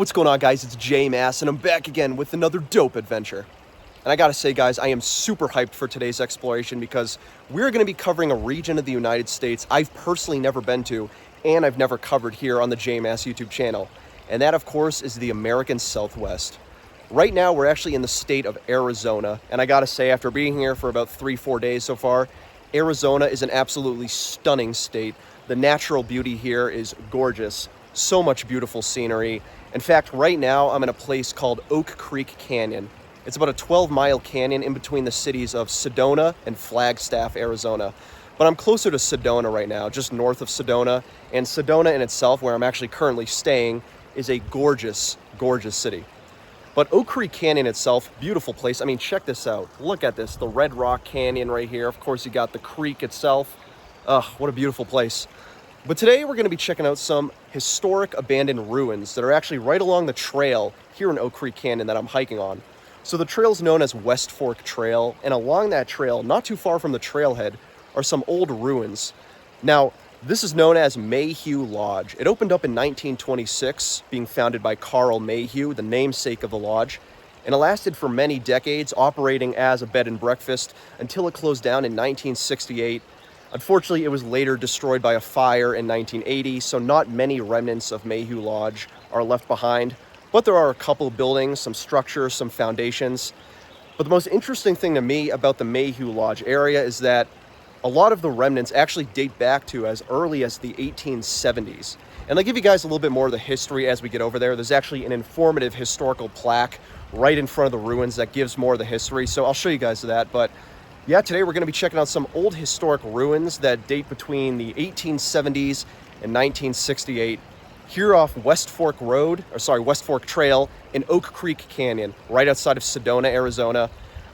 what's going on, guys? It's J-Mass, and I'm back again with another dope adventure. And I gotta say, guys, I am super hyped for today's exploration because we're gonna be covering a region of the United States I've personally never been to, and I've never covered here on the J-Mass YouTube channel. And that, of course, is the American Southwest. Right now, we're actually in the state of Arizona, and I gotta say, after being here for about 3-4 days so far, Arizona is an absolutely stunning state. The natural beauty here is gorgeous. So much beautiful scenery. In fact, right now, I'm in a place called Oak Creek Canyon. It's about a 12-mile canyon in between the cities of Sedona and Flagstaff, Arizona. But I'm closer to Sedona right now, just north of Sedona. And Sedona in itself, where I'm actually currently staying, is a gorgeous, gorgeous city. But Oak Creek Canyon itself, beautiful place. I mean, check this out. Look at this, the Red Rock Canyon right here. Of course, you got the creek itself. Ugh, what a beautiful place. But today we're going to be checking out some historic abandoned ruins that are actually right along the trail here in Oak Creek Canyon that I'm hiking on. So the trail is known as West Fork Trail, and along that trail, not too far from the trailhead, are some old ruins. Now, this is known as Mayhew Lodge. It opened up in 1926, being founded by Carl Mayhew, the namesake of the lodge, and it lasted for many decades, operating as a bed and breakfast until it closed down in 1968. Unfortunately, it was later destroyed by a fire in 1980, so not many remnants of Mayhew Lodge are left behind, but there are a couple buildings, some structures, some foundations. But the most interesting thing to me about the Mayhew Lodge area is that a lot of the remnants actually date back to as early as the 1870s. And I'll give you guys a little bit more of the history as we get over there. There's actually an informative historical plaque right in front of the ruins that gives more of the history, so I'll show you guys that. But yeah, today we're going to be checking out some old historic ruins that date between the 1870s and 1968 here off West Fork Trail in Oak Creek Canyon, right outside of Sedona, Arizona.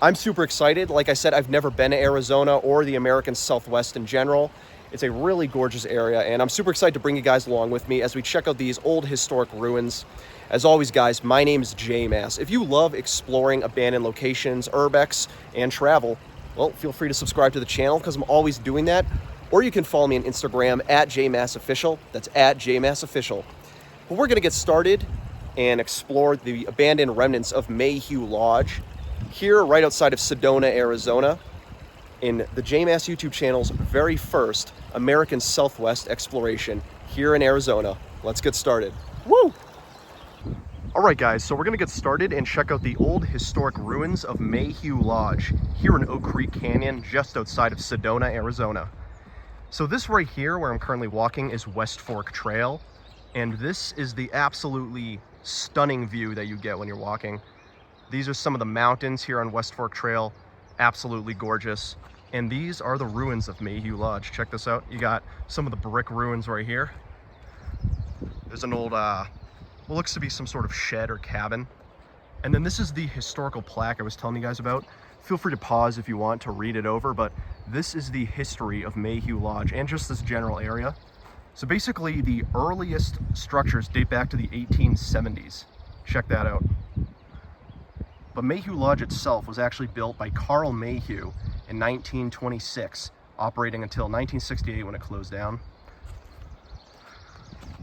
I'm super excited. Like I said, I've never been to Arizona or the American Southwest in general. It's a really gorgeous area, and I'm super excited to bring you guys along with me as we check out these old historic ruins. As always, guys, my name is J-Mass. If you love exploring abandoned locations, urbex, and travel, well, feel free to subscribe to the channel because I'm always doing that. Or you can follow me on Instagram at JMassOfficial. That's at JMassOfficial. But we're going to get started and explore the abandoned remnants of Mayhew Lodge here right outside of Sedona, Arizona, in the J-Mass YouTube channel's very first American Southwest exploration here in Arizona. Let's get started. Woo! All right, guys, so we're going to get started and check out the old historic ruins of Mayhew Lodge here in Oak Creek Canyon, just outside of Sedona, Arizona. So this right here, where I'm currently walking, is West Fork Trail, and this is the absolutely stunning view that you get when you're walking. These are some of the mountains here on West Fork Trail, absolutely gorgeous. And these are the ruins of Mayhew Lodge. Check this out. You got some of the brick ruins right here. There's an old, what looks to be some sort of shed or cabin. And then this is the historical plaque I was telling you guys about. Feel free to pause if you want to read it over, but this is the history of Mayhew Lodge and just this general area. So basically, the earliest structures date back to the 1870s. Check that out. But Mayhew Lodge itself was actually built by Carl Mayhew in 1926, operating until 1968 when it closed down.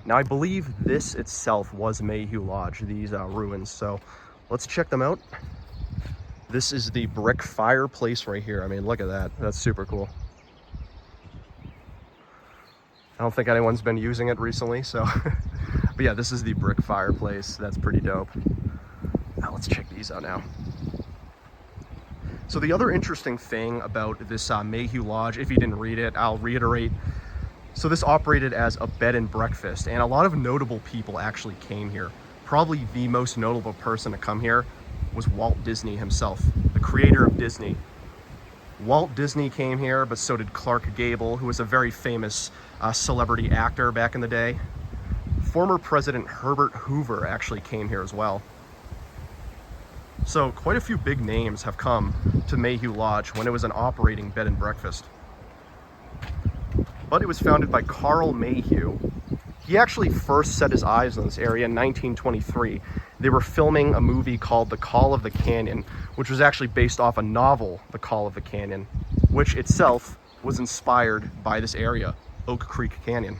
Now, I believe this itself was Mayhew Lodge, these ruins, so let's check them out. This is the brick fireplace right here. I mean, look at that. That's super cool. I don't think anyone's been using it recently, so but yeah, this is the brick fireplace. That's pretty dope. Now let's check these out now. So the other interesting thing about this Mayhew Lodge, if you didn't read it, I'll reiterate. So this operated as a bed and breakfast, and a lot of notable people actually came here. Probably the most notable person to come here was Walt Disney himself, the creator of Disney. Walt Disney came here, but so did Clark Gable, who was a very famous celebrity actor back in the day. Former President Herbert Hoover actually came here as well. So quite a few big names have come to Mayhew Lodge when it was an operating bed and breakfast. But it was founded by Carl Mayhew. He actually first set his eyes on this area in 1923. They were filming a movie called The Call of the Canyon, which was actually based off a novel, The Call of the Canyon, which itself was inspired by this area, Oak Creek Canyon.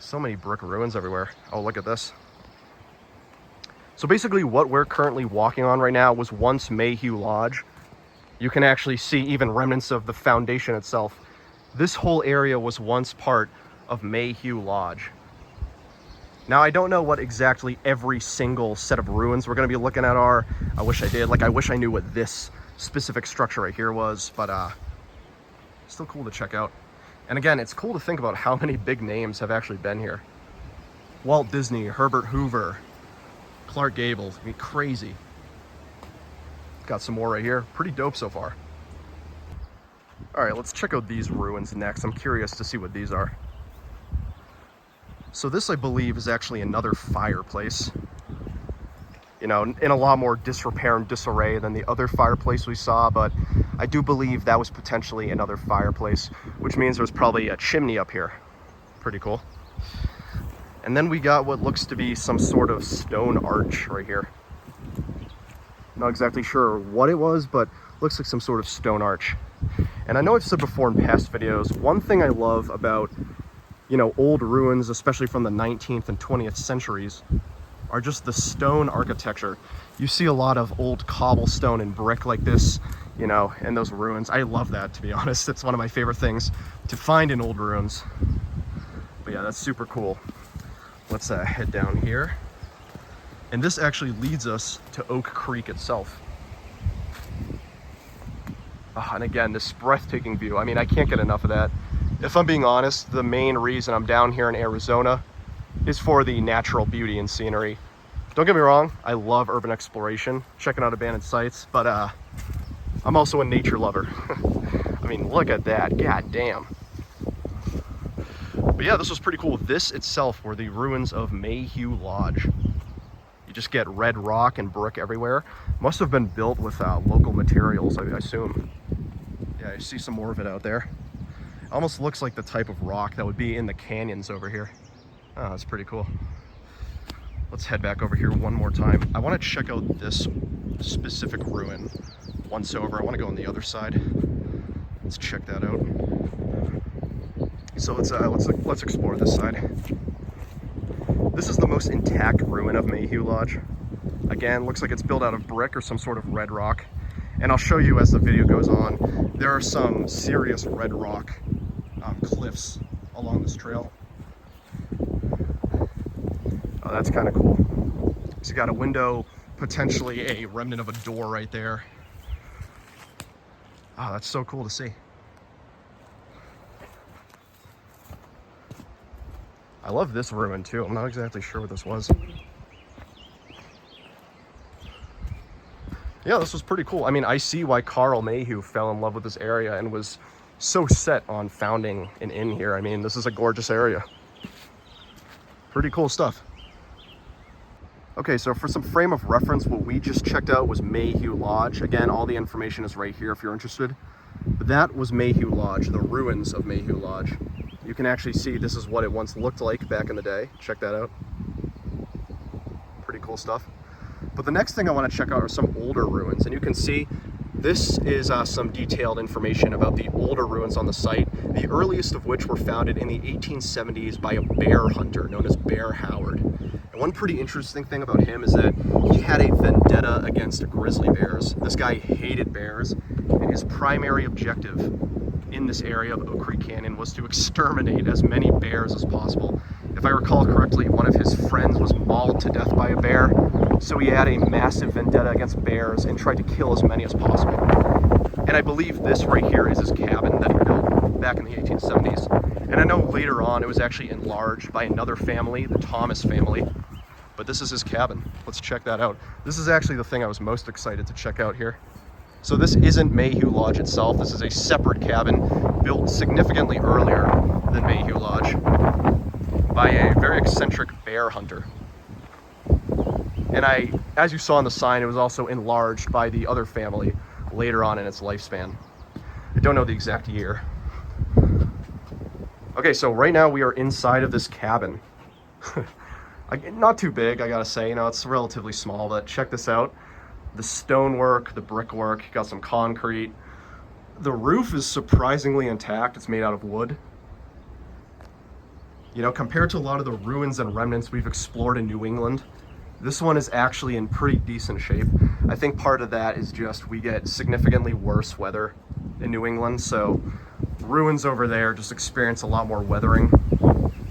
So many brick ruins everywhere. Oh, look at this. So basically what we're currently walking on right now was once Mayhew Lodge. You can actually see even remnants of the foundation itself. This whole area was once part of Mayhew Lodge. Now, I don't know what exactly every single set of ruins we're going to be looking at are. I wish I did. Like, I wish I knew what this specific structure right here was, but still cool to check out. And again, it's cool to think about how many big names have actually been here. Walt Disney, Herbert Hoover, Clark Gable. I mean, crazy. Got some more right here. Pretty dope so far. All right, let's check out these ruins next. I'm curious to see what these are. So this, I believe, is actually another fireplace. You know, in a lot more disrepair and disarray than the other fireplace we saw, but I do believe that was potentially another fireplace, which means there's probably a chimney up here. Pretty cool. And then we got what looks to be some sort of stone arch right here. Not exactly sure what it was, but looks like some sort of stone arch. And I know I've said before in past videos, one thing I love about, you know, old ruins, especially from the 19th and 20th centuries, are just the stone architecture. You see a lot of old cobblestone and brick like this, you know, in those ruins. I love that, to be honest. It's one of my favorite things to find in old ruins. But yeah, that's super cool. Let's head down here. And this actually leads us to Oak Creek itself. And again, this breathtaking view. I mean, I can't get enough of that. If I'm being honest, the main reason I'm down here in Arizona is for the natural beauty and scenery. Don't get me wrong, I love urban exploration, checking out abandoned sites, but I'm also a nature lover. I mean, look at that, god damn. But yeah, this was pretty cool. This itself were the ruins of Mayhew Lodge. You just get red rock and brick everywhere. Must have been built with local materials, I assume. Yeah, I see some more of it out there. Almost looks like the type of rock that would be in the canyons over here. Oh, that's pretty cool. Let's head back over here one more time. I want to check out this specific ruin once over. I want to go on the other side. Let's check that out. So let's explore this side. This is the most intact ruin of Mayhew Lodge. Again, looks like it's built out of brick or some sort of red rock. And I'll show you as the video goes on, there are some serious red rock cliffs along this trail. Oh, that's kind of cool. So you got a window, potentially a remnant of a door right there. Oh, that's so cool to see. I love this ruin too. I'm not exactly sure what this was. Yeah, this was pretty cool. I mean, I see why Carl Mayhew fell in love with this area and was so set on founding an inn here. I mean, this is a gorgeous area. Pretty cool stuff. Okay, so for some frame of reference, what we just checked out was Mayhew Lodge. Again, all the information is right here if you're interested. But that was Mayhew Lodge, the ruins of Mayhew Lodge. You can actually see this is what it once looked like back in the day. Check that out. Pretty cool stuff. But the next thing I want to check out are some older ruins. And you can see this is some detailed information about the older ruins on the site, the earliest of which were founded in the 1870s by a bear hunter known as Bear Howard. And one pretty interesting thing about him is that he had a vendetta against grizzly bears. This guy hated bears, and his primary objective in this area of Oak Creek Canyon was to exterminate as many bears as possible. If I recall correctly, one of his friends was mauled to death by a bear, so he had a massive vendetta against bears and tried to kill as many as possible. And I believe this right here is his cabin that he built back in the 1870s. And I know later on it was actually enlarged by another family, the Thomas family, but this is his cabin. Let's check that out. This is actually the thing I was most excited to check out here. So this isn't Mayhew Lodge itself. This is a separate cabin built significantly earlier than Mayhew Lodge by a very eccentric bear hunter. And as you saw on the sign, it was also enlarged by the other family later on in its lifespan. I don't know the exact year. Okay, so right now we are inside of this cabin. Not too big, I gotta say, it's relatively small, but check this out. The stonework, the brickwork, got some concrete. The roof is surprisingly intact. It's made out of wood. You know, compared to a lot of the ruins and remnants we've explored in New England, this one is actually in pretty decent shape. I think part of that is just we get significantly worse weather in New England, so ruins over there just experience a lot more weathering.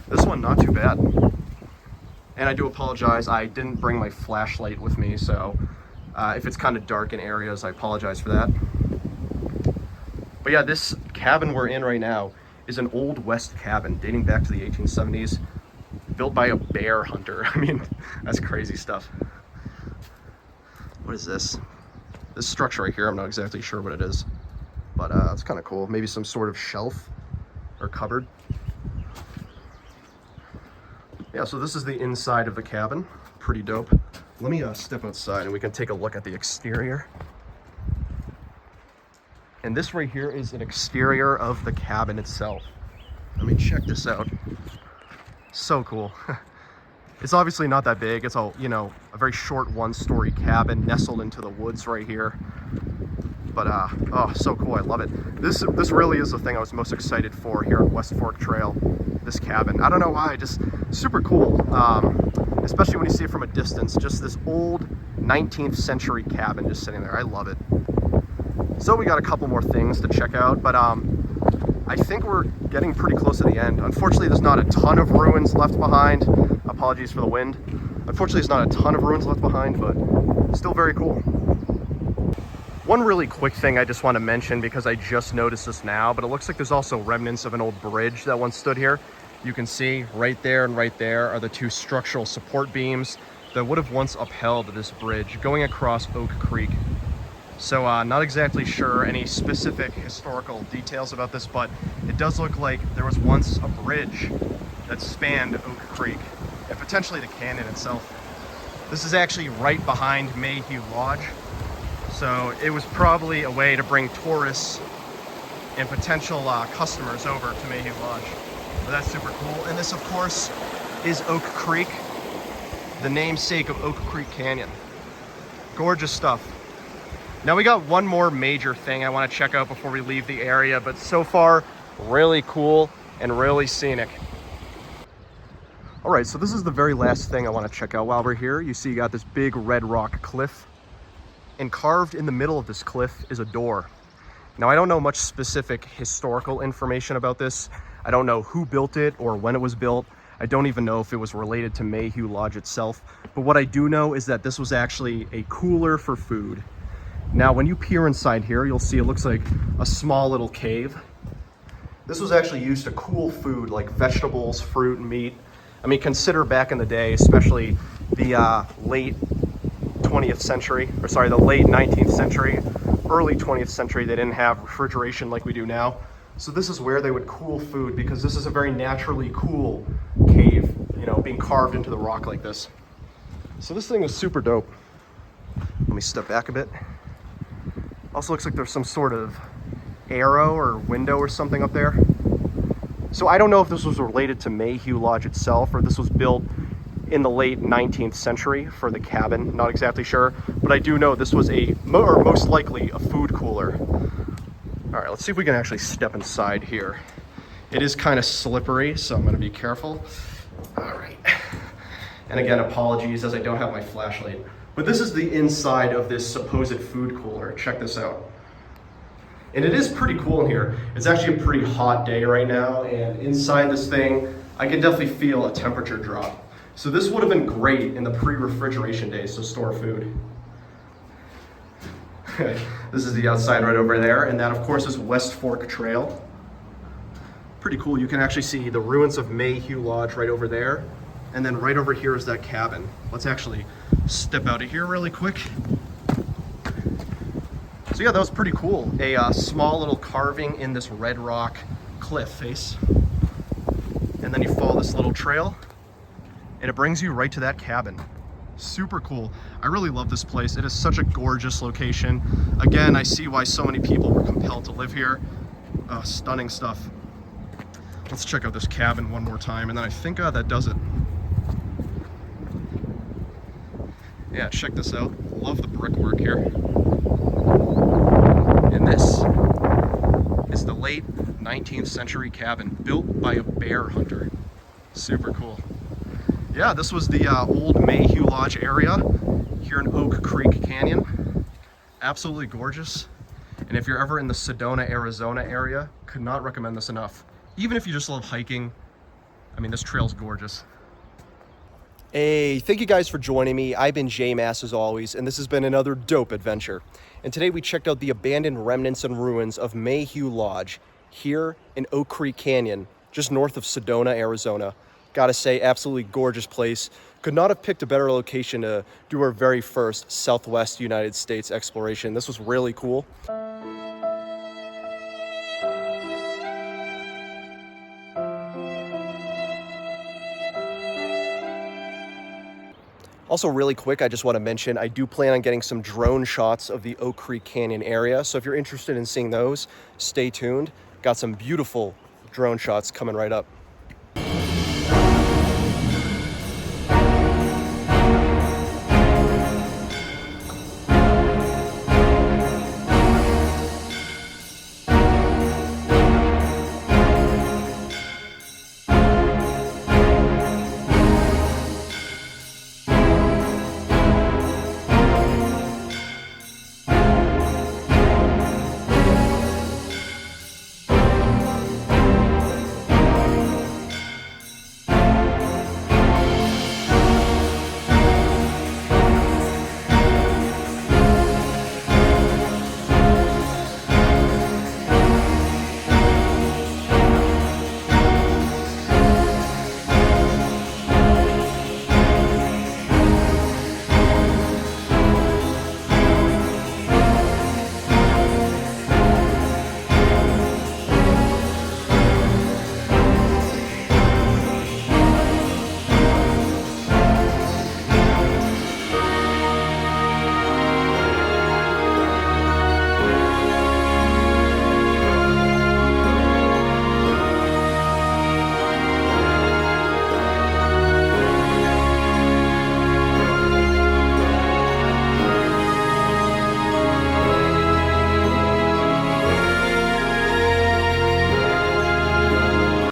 This one, not too bad. And I do apologize, I didn't bring my flashlight with me, so if it's kind of dark in areas, I apologize for that. But yeah, this cabin we're in right now is an Old West cabin dating back to the 1870s, built by a bear hunter. I mean, that's crazy stuff. What is this? This structure right here, I'm not exactly sure what it is, but it's kind of cool. Maybe some sort of shelf or cupboard. Yeah, so this is the inside of the cabin. Pretty dope. Let me step outside and we can take a look at the exterior. And this right here is an exterior of the cabin itself. I mean, check this out. So cool. It's obviously not that big. It's a, you know, a very short one-story cabin nestled into the woods right here. But oh, so cool. I love it. This really is the thing I was most excited for here at West Fork Trail. This cabin. I don't know why, just super cool. Especially when you see it from a distance. Just this old 19th century cabin just sitting there. I love it. So we got a couple more things to check out, but I think we're getting pretty close to the end. Unfortunately, there's not a ton of ruins left behind. Apologies for the wind. Unfortunately, there's not a ton of ruins left behind, but still very cool. One really quick thing I just want to mention, because I just noticed this now, but it looks like there's also remnants of an old bridge that once stood here. You can see right there and right there are the two structural support beams that would have once upheld this bridge going across Oak Creek. So not exactly sure any specific historical details about this, but it does look like there was once a bridge that spanned Oak Creek and potentially the canyon itself. This is actually right behind Mayhew Lodge. So it was probably a way to bring tourists and potential customers over to Mayhew Lodge. But that's super cool. And this, of course, is Oak Creek, the namesake of Oak Creek Canyon. Gorgeous stuff. Now we got one more major thing I want to check out before we leave the area, but so far, really cool and really scenic. All right, so this is the very last thing I want to check out while we're here. You see you got this big red rock cliff, and carved in the middle of this cliff is a door. Now, I don't know much specific historical information about this. I don't know who built it or when it was built. I don't even know if it was related to Mayhew Lodge itself. But what I do know is that this was actually a cooler for food. Now, when you peer inside here, you'll see it looks like a small little cave. This was actually used to cool food like vegetables, fruit, and meat. I mean, consider back in the day, especially the late 20th century, or sorry, the late 19th century, early 20th century, they didn't have refrigeration like we do now. So this is where they would cool food, because this is a very naturally cool cave, you know, being carved into the rock like this. So this thing is super dope. Let me step back a bit. Also looks like there's some sort of arrow or window or something up there. So I don't know if this was related to Mayhew Lodge itself, or this was built in the late 19th century for the cabin. Not exactly sure, but I do know this was or most likely a food cooler. All right, let's see if we can actually step inside here. It is kind of slippery, so I'm going to be careful. All right. And again, apologies as I don't have my flashlight. But this is the inside of this supposed food cooler. Check this out. And it is pretty cool in here. It's actually a pretty hot day right now, and inside this thing, I can definitely feel a temperature drop. So this would have been great in the pre-refrigeration days to store food. This is the outside right over there, and that of course is West Fork Trail. Pretty cool. You can actually see the ruins of Mayhew Lodge right over there, and then right over here is that cabin. Let's actually step out of here really quick. So yeah, that was pretty cool. A small little carving in this red rock cliff face, and then you follow this little trail, and it brings you right to that cabin. Super cool. I really love this place. It is such a gorgeous location. Again, I see why so many people were compelled to live here. Stunning stuff. Let's check out this cabin one more time, and then I think that does it. Yeah, check this out. Love the brickwork here. And this is the late 19th century cabin built by a bear hunter. Super cool. Yeah, this was the old Mayhew Lodge area here in Oak Creek Canyon. Absolutely gorgeous. And if you're ever in the Sedona, Arizona area, could not recommend this enough. Even if you just love hiking, I mean, this trail's gorgeous. Hey, thank you guys for joining me. I've been J-Mass as always, and this has been another dope adventure. And today we checked out the abandoned remnants and ruins of Mayhew Lodge here in Oak Creek Canyon, just north of Sedona, Arizona. Gotta say, absolutely gorgeous place. Could not have picked a better location to do our very first Southwest United States exploration. This was really cool. Also, really quick, I just want to mention, I do plan on getting some drone shots of the Oak Creek Canyon area. So if you're interested in seeing those, stay tuned. Got some beautiful drone shots coming right up.